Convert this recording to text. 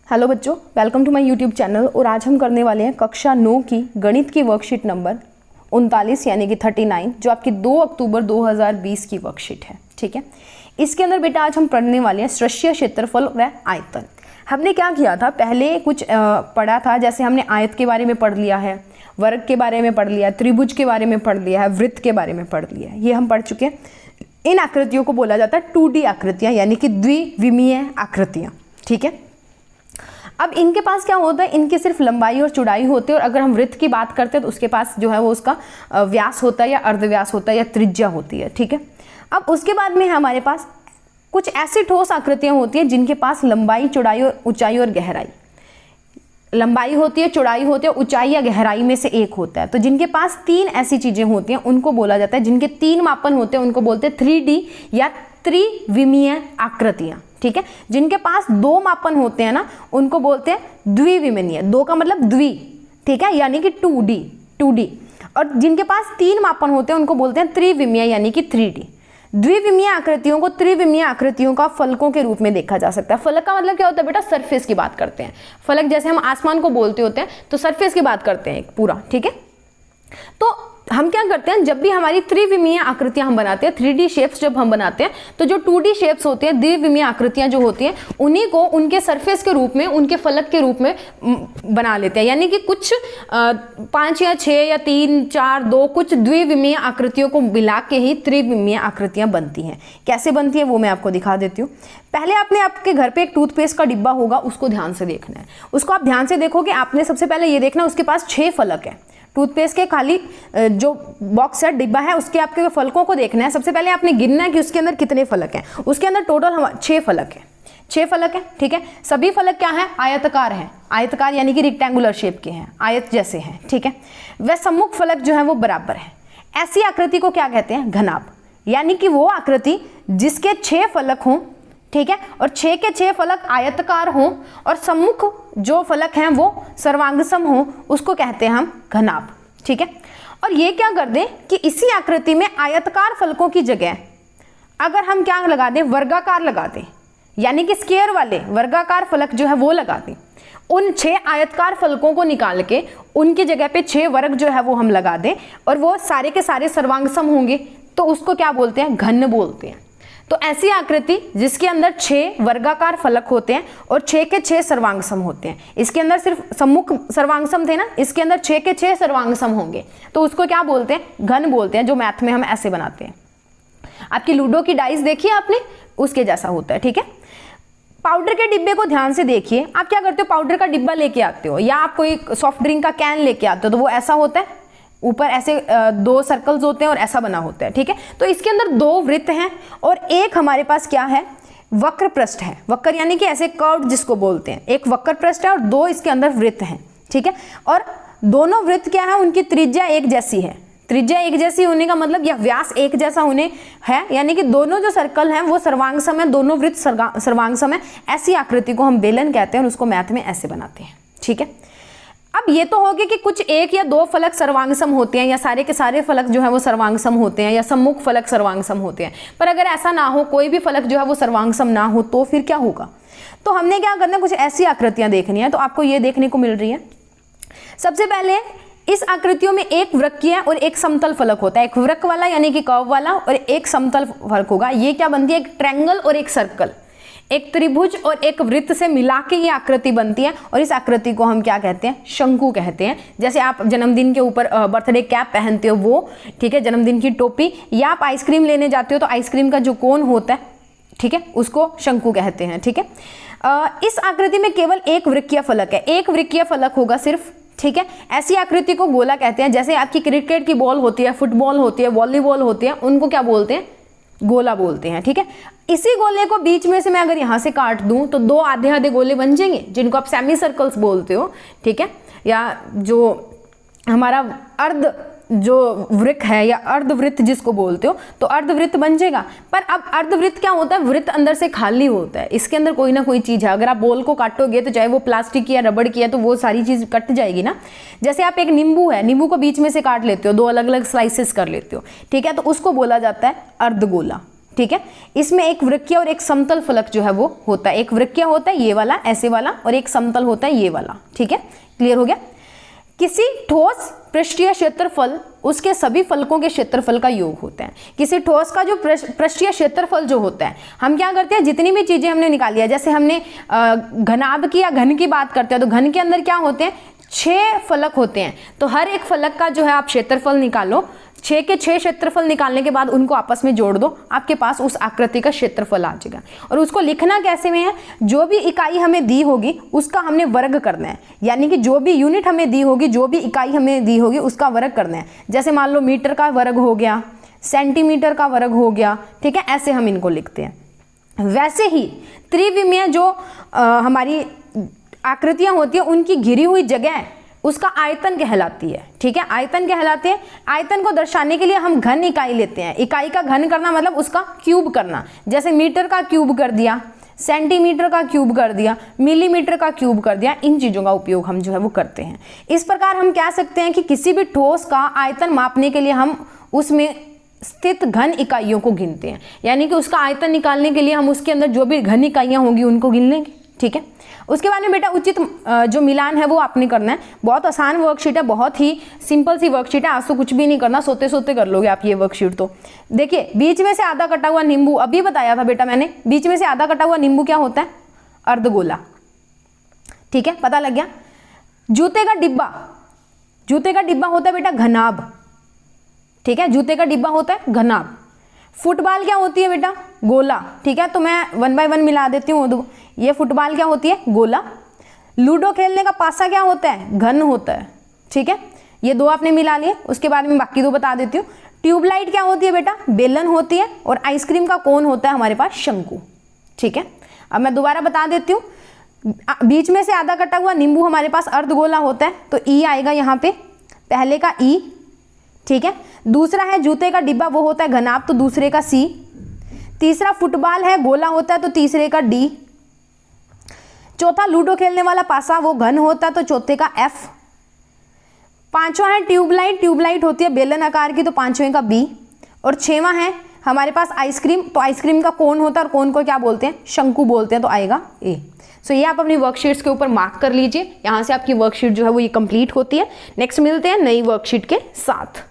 Hello बच्चों, welcome to my YouTube channel. और आज हम करने वाले हैं कक्षा 9 की गणित की वर्कशीट नंबर 39 यानी कि 39, जो आपकी 2 अक्टूबर 2020 की वर्कशीट है। ठीक है, इसके अंदर बेटा आज हम पढ़ने वाले हैं सृष्टीय क्षेत्रफल व आयतन। हमने क्या किया था, पहले कुछ पढ़ा था, जैसे हमने आयत के बारे में पढ़ लिया है, वर्ग के बारे में पढ़ लिया, त्रिभुज के बारे में पढ़ लिया है, वृत्त के बारे में पढ़ लिया है, ये हम पढ़ चुके हैं। इन आकृतियों को बोला जाता है 2D आकृतियाँ, यानी कि द्विविमीय आकृतियाँ। ठीक है, अब इनके पास क्या होता है, इनकी सिर्फ लंबाई और चौड़ाई होती है। और अगर हम वृत्त की बात करते हैं तो उसके पास जो है वो उसका व्यास होता है या अर्धव्यास होता है या त्रिज्या होती है। ठीक है, अब उसके बाद में हमारे पास कुछ ऐसी ठोस आकृतियां होती हैं जिनके पास लंबाई, चौड़ाई और ऊंचाई और गहराई, लंबाई होती है, चौड़ाई होती है, ऊंचाई या गहराई में से एक होता है। तो जिनके पास 3 ऐसी चीजें होती हैं उनको बोला जाता है, जिनके 3 मापन होते हैं उनको बोलते हैं 3D या त्रिविमीय आकृतियां। ठीक है, जिनके पास 2 मापन होते हैं ना उनको बोलते हैं द्विविमीय। 2 का मतलब द्वि, ठीक है, यानी कि 2D। और जिनके पास 3 मापन होते हैं उनको बोलते हैं त्रिविमीय यानी कि 3D। द्विविमीय आकृतियों को त्रिविमीय आकृतियों का फलकों के रूप में देखा जा सकता है। फलक का मतलब क्या होता है बेटा, सरफेस की बात करते हैं। फलक जैसे हम आसमान को बोलते होते हैं तो सरफेस की बात करते हैं पूरा। ठीक है, तो हम क्या करते हैं, जब भी हमारी त्रिविमीय आकृतियां हम बनाते हैं, 3D शेप्स जब हम बनाते हैं, तो जो 2D शेप्स होते हैं, द्विविमीय आकृतियां जो होती हैं, उन्हीं को उनके सरफेस के रूप में, उनके फलक के रूप में बना लेते हैं। यानी कि कुछ 5 या 6 या 3, 4, 2 कुछ द्विविमीय आकृतियों को मिला के ही त्रिविमीय आकृतियां बनती हैं। कैसे बनती है वो मैं आपको दिखा देती हूँ। पहले आपके घर पे एक टूथपेस्ट का डिब्बा होगा, उसको ध्यान से देखना है। उसको आप ध्यान से देखोगे, आपने सबसे पहले ये देखना उसके पास 6 फलक है। टूथपेस्ट के खाली जो बॉक्स है, डिब्बा है, उसके आपके फलकों को देखना है। सबसे पहले आपने गिनना है कि उसके अंदर कितने फलक हैं। उसके अंदर टोटल 6 फलक है। 6 फलक है। ठीक है, सभी फलक क्या है, आयताकार है। आयताकार यानी कि रेक्टेंगुलर शेप के हैं, आयत जैसे हैं। ठीक है, वह सम्मुख फलक जो है वो बराबर है। ऐसी आकृति को क्या कहते हैं, घनाभ। यानी कि वो आकृति जिसके 6 फलक हों, ठीक है, और 6 के 6 फलक आयताकार हों और सम्मुख जो फलक हैं वो सर्वांगसम हों, उसको कहते हैं हम घनाभ। ठीक है, और ये क्या कर दें कि इसी आकृति में आयताकार फलकों की जगह अगर हम क्या लगा दें, वर्गाकार लगा दें, यानी कि स्क्वायर वाले वर्गाकार फलक जो है वो लगा दें। उन 6 आयताकार फलकों को निकाल के उनकी जगह पे 6 वर्ग जो है वो हम लगा दें और वो सारे के सारे सर्वांगसम होंगे, तो उसको क्या बोलते हैं, घन बोलते हैं। तो ऐसी आकृति जिसके अंदर 6 वर्गाकार फलक होते हैं और 6 के 6 सर्वांगसम होते हैं। इसके अंदर सिर्फ सम्मुख सर्वांगसम थे ना, इसके अंदर 6 के 6 सर्वांगसम होंगे, तो उसको क्या बोलते हैं, घन बोलते हैं। जो मैथ में हम ऐसे बनाते हैं। आपकी लूडो की डाइस देखी है आपने, उसके जैसा होता है। ठीक है, पाउडर के डिब्बे को ध्यान से देखिए। आप क्या करते हो, पाउडर का डिब्बा लेके आते हो या आप कोई सॉफ्ट ड्रिंक का कैन लेके आते हो, तो वो ऐसा होता है, ऊपर ऐसे 2 सर्कल्स होते हैं और ऐसा बना होता है। ठीक है, तो इसके अंदर 2 वृत्त हैं और एक हमारे पास क्या है, वक्र पृष्ठ है। वक्र यानी कि ऐसे कर्व जिसको बोलते हैं, एक वक्र पृष्ठ है और 2 इसके अंदर वृत्त हैं। ठीक है, और दोनों वृत्त क्या है, उनकी त्रिज्या एक जैसी है। त्रिज्या एक जैसी होने का मतलब यह व्यास एक जैसा होने है, यानी कि दोनों जो सर्कल हैं वो सर्वांगसम है, दोनों वृत्त सर्वांगसम है। ऐसी आकृति को हम बेलन कहते हैं और उसको मैथ में ऐसे बनाते हैं। ठीक है, अब ये तो हो गया कि कुछ 1 या 2 फलक सर्वांगसम होते हैं या सारे के सारे फलक जो है वो सर्वांगसम होते हैं या सम्मुख फलक सर्वांगसम होते हैं। पर अगर ऐसा ना हो, कोई भी फलक जो है वो सर्वांगसम ना हो, तो फिर क्या होगा। तो हमने क्या करना है, कुछ ऐसी आकृतियां देखनी है। तो आपको ये देखने को मिल रही है। सबसे पहले इस आकृतियों में एक वृत्तीय और एक समतल फलक होता है। एक वृत्त वाला यानी कि कर्व वाला और एक समतल फलक होगा। ये क्या बनती है, एक ट्रायंगल और एक सर्कल, एक त्रिभुज और एक वृत्त से मिला के ये आकृति बनती है। और इस आकृति को हम क्या कहते हैं, शंकु कहते हैं। जैसे आप जन्मदिन के ऊपर बर्थडे कैप पहनते हो वो, ठीक है, जन्मदिन की टोपी, या आप आइसक्रीम लेने जाते हो तो आइसक्रीम का जो कोन होता है, ठीक है, उसको शंकु कहते हैं। ठीक है, इस आकृति में केवल एक वृत्तीय फलक है, एक वृत्तीय फलक होगा सिर्फ। ठीक है, ऐसी आकृति को गोला कहते हैं। जैसे आपकी क्रिकेट की बॉल होती है, फुटबॉल होती है, वॉलीबॉल होती है, उनको क्या बोलते हैं, गोला बोलते हैं। ठीक है, इसी गोले को बीच में से मैं अगर यहाँ से काट दूं तो 2 आधे आधे गोले बन जाएंगे, जिनको आप सेमी सर्कल्स बोलते हो। ठीक है, या जो हमारा अर्ध जो वृत्त है या अर्धवृत्त जिसको बोलते हो, तो अर्धवृत्त बन जाएगा। पर अब अर्धवृत्त क्या होता है, वृत्त अंदर से खाली होता है, इसके अंदर कोई ना कोई चीज है। अगर आप बॉल को काटोगे तो चाहे वो प्लास्टिक की या रबड़ की है तो वो सारी चीज कट जाएगी ना। जैसे आप एक नींबू है, नींबू को बीच में से काट लेते हो, 2 अलग अलग स्लाइसेस कर लेते हो, ठीक है, तो उसको बोला जाता है अर्धगोला। ठीक है। इसमें एक वृक्कीय और एक समतल फलक जो है वो होता है। एक वृक्कीय होता है ये वाला, ऐसे वाला, और एक समतल होता है ये वाला, ठीक है। क्लियर हो गया। किसी ठोस पृष्ठीय क्षेत्रफल उसके सभी फलकों के क्षेत्रफल का योग होता है। किसी ठोस का जो पृष्ठीय क्षेत्रफल जो होता है, हम क्या करते हैं, जितनी भी चीजें हमने निकाली है, जैसे हमने घनाभ की या घन की बात करते हैं, तो घन के अंदर क्या होते हैं, 6 फलक होते हैं। तो हर एक फलक का जो है आप क्षेत्रफल निकालो, 6 के 6 क्षेत्रफल निकालने के बाद उनको आपस में जोड़ दो, आपके पास उस आकृति का क्षेत्रफल आ जाएगा। और उसको लिखना कैसे में है, जो भी इकाई हमें दी होगी उसका हमने वर्ग करना है, यानी कि जो भी यूनिट हमें दी होगी, जो भी इकाई हमें दी होगी उसका वर्ग करना है। जैसे मान लो मीटर का वर्ग हो गया, सेंटीमीटर का वर्ग हो गया, ठीक है, ऐसे हम इनको लिखते हैं। वैसे ही त्रिविमीय जो हमारी आकृतियां होती है, उनकी घिरी हुई जगह उसका आयतन कहलाती है, ठीक है, आयतन कहलाते हैं। आयतन को दर्शाने के लिए हम घन इकाई लेते हैं। इकाई का घन करना मतलब उसका क्यूब करना, जैसे मीटर का क्यूब कर दिया, सेंटीमीटर का क्यूब कर दिया, मिलीमीटर का क्यूब कर दिया। इन चीज़ों का उपयोग हम जो है वो करते हैं। इस प्रकार हम कह सकते हैं कि किसी भी ठोस का आयतन मापने के लिए हम उसमें स्थित घन इकाइयों को गिनते हैं, यानी कि उसका आयतन निकालने के लिए हम उसके अंदर जो भी घन इकाइयाँ होंगी उनको गिन लेंगे, ठीक है। उसके बाद में बेटा उचित जो मिलान है वो आपने करना है। बहुत आसान वर्कशीट है, बहुत ही सिंपल सी वर्कशीट है। आज तो कुछ भी नहीं करना, सोते सोते कर लोगे आप ये वर्कशीट। तो देखिए, बीच में से आधा कटा हुआ नींबू, अभी बताया था बेटा मैंने, बीच में से आधा कटा हुआ नींबू क्या होता है, अर्धगोला, ठीक है, पता लग गया। जूते का डिब्बा, जूते का डिब्बा होता है बेटा घनाभ, ठीक है, जूते का डिब्बा होता है घनाभ। फुटबॉल क्या होती है बेटा, गोला, ठीक है। तो मैं 1 बाय 1 मिला देती हूँ। ये फुटबॉल क्या होती है, गोला। लूडो खेलने का पासा क्या होता है, घन होता है, ठीक है। ये 2 आपने मिला लिए, उसके बाद में बाकी 2 बता देती हूँ। ट्यूबलाइट क्या होती है बेटा, बेलन होती है। और आइसक्रीम का कोन होता है हमारे पास शंकु, ठीक है। अब मैं दोबारा बता देती हूँ। बीच में से आधा कटा हुआ नींबू हमारे पास अर्धगोला होता है, तो ई आएगा यहाँ पे, पहले का ई, ठीक है। दूसरा है जूते का डिब्बा, वो होता है घनाभ, तो दूसरे का सी। तीसरा फुटबॉल है, गोला होता है, तो तीसरे का डी। चौथा लूडो खेलने वाला पासा, वो घन होता है, तो चौथे का एफ। पांचवा है ट्यूबलाइट, ट्यूबलाइट होती है बेलन आकार की, तो पांचवें का बी। और 6वां है हमारे पास आइसक्रीम, तो आइसक्रीम का कोन होता है, और कोन को क्या बोलते हैं, शंकु बोलते हैं, तो आएगा ए। सो ये आप अपनी वर्कशीट्स के ऊपर मार्क कर लीजिए। यहाँ से आपकी वर्कशीट जो है वो ये कंप्लीट होती है। नेक्स्ट मिलते हैं नई वर्कशीट के साथ।